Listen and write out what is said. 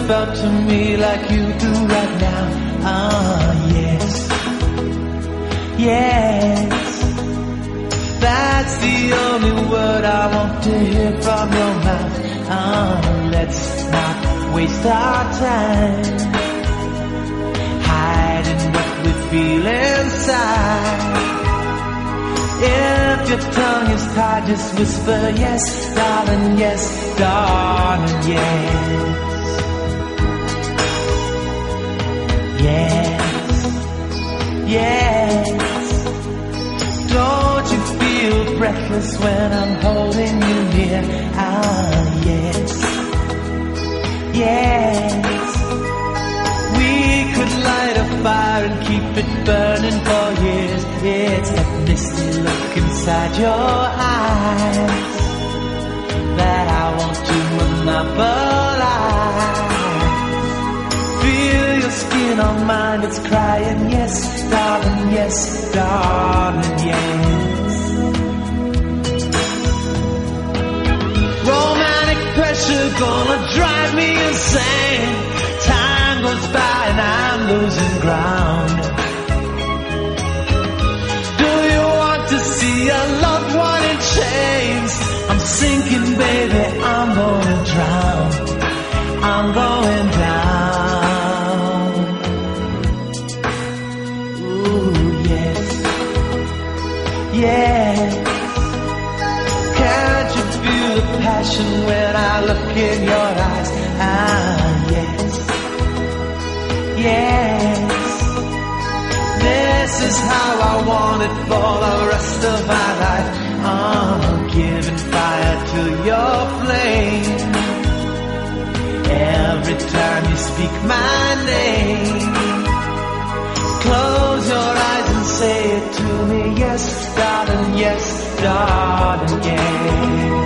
felt to me like you do right now. Ah, yes, yes. That's the only word I want to hear from your mouth. Let's not waste our time hiding what we feel inside. If your tongue is tied, just whisper yes, darling, yes, darling, yes. Yes, yes. Don't you feel breathless when I'm holding you near? Ah, yes, yes. We could light a fire and keep it burning for years. It's that misty look inside your eyes that I want to monopolize. Feel your skin on mine, it's crying yes, darling, yes, darling, yes. Romantic pressure gonna drive me insane. Time goes by and I'm losing ground. Do you want to see a loved one in chains? I'm sinking, baby, I'm gonna drown. I'm going down. Ooh, yes, yes. Can't you feel the passion when I look in your eyes? Ah, yes, yes. This is how I want it for the rest of my life. I'm giving fire to your flame. Every time you speak my name, close your eyes and say it to me. Yes, darling, yes, darling, yes.